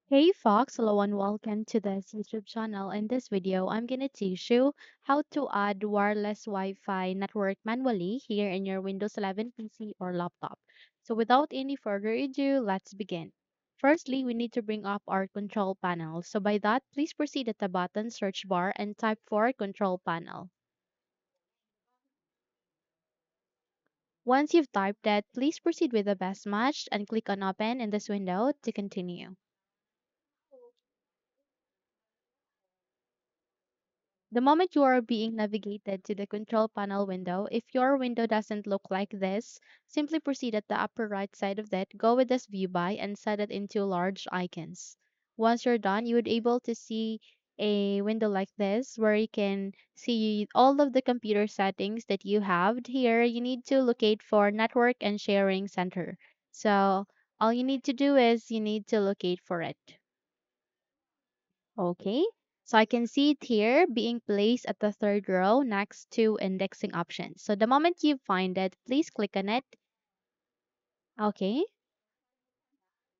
Hey Fox, hello and welcome to this YouTube channel. In this video, I'm gonna teach you how to add wireless Wi-Fi network manually here in your Windows 11 PC or laptop. So without any further ado, let's begin. Firstly, we need to bring up our control panel. So by that, please proceed at the button search bar and type for control panel. Once you've typed that, please proceed with the best match and click on open in this window to continue. The moment you are being navigated to the control panel window, if your window doesn't look like this, simply proceed at the upper right side of it, go with this view by and set it into large icons. Once you're done, you would able to see a window like this where you can see all of the computer settings that you have. Here, you need to locate for network and sharing center. So all you need to do is you need to locate for it. Okay, so I can see it here being placed at the third row next to indexing options. So the moment you find it, please click on it. Okay,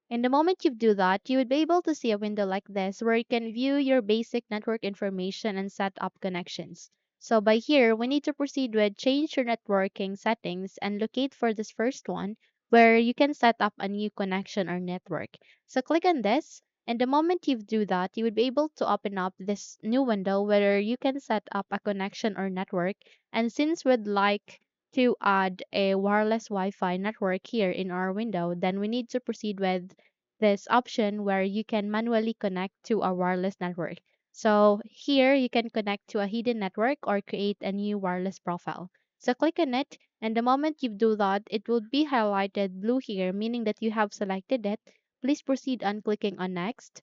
and the moment you do that, you would be able to see a window like this where you can view your basic network information and set up connections. So by here, we need to proceed with change your networking settings and locate for this first one where you can set up a new connection or network. So click on this, and the moment you do that, you would be able to open up this new window where you can set up a connection or network. And since we'd like to add a wireless Wi-Fi network here in our window, then we need to proceed with this option where you can manually connect to a wireless network. So here you can connect to a hidden network or create a new wireless profile. So click on it, and the moment you do that, it will be highlighted blue here, meaning that you have selected it. Please proceed on clicking on next.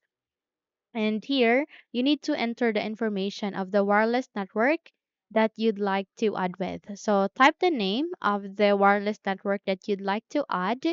And here, you need to enter the information of the wireless network that you'd like to add with. So type the name of the wireless network that you'd like to add.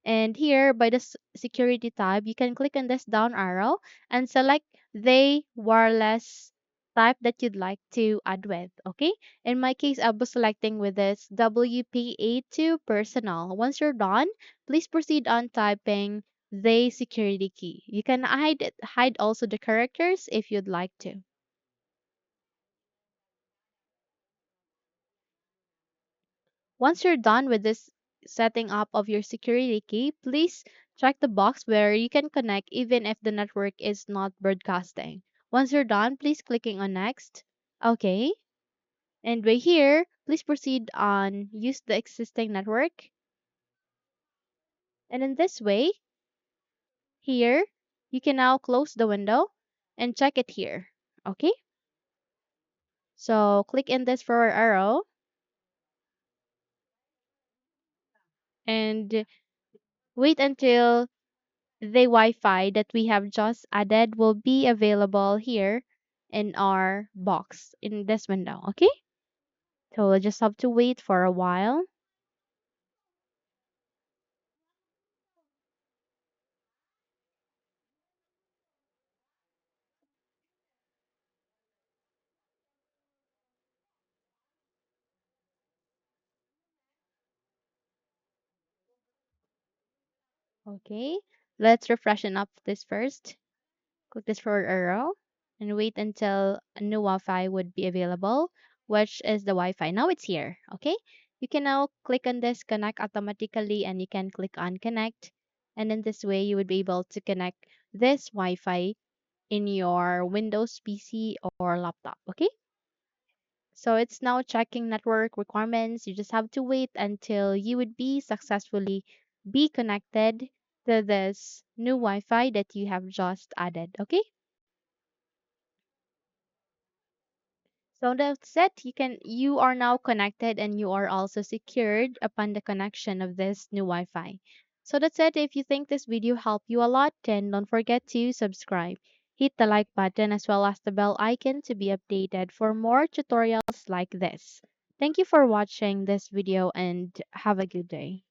And here, by the security tab, you can click on this down arrow and select the wireless type that you'd like to add with. Okay. In my case, I was selecting with this WPA2 personal. Once you're done, please proceed on typing the security key. You can hide also the characters if you'd like to. Once you're done with this setting up of your security key, please check the box where you can connect even if the network is not broadcasting. Once you're done, please clicking on next. Okay. And right here, please proceed on use the existing network. And in this way, here, you can now close the window and check it here. Okay. So click in this forward arrow and wait until the Wi-Fi that we have just added will be available here in our box in this window. Okay, so we'll just have to wait for a while. Okay, let's refreshen up this first. Click this forward arrow and wait until a new Wi-Fi would be available, which is the Wi-Fi. Now it's here. Okay, you can now click on this connect automatically and you can click on connect, and in this way you would be able to connect this Wi-Fi in your Windows PC or laptop. Okay, so it's now checking network requirements. You just have to wait until you would be successfully be connected to this new Wi-Fi that you have just added. Okay, so that's it. You are now connected and you are also secured upon the connection of this new Wi-Fi. So that's it. If you think this video helped you a lot, then don't forget to subscribe. Hit the like button as well as the bell icon to be updated for more tutorials like this. Thank you for watching this video and have a good day.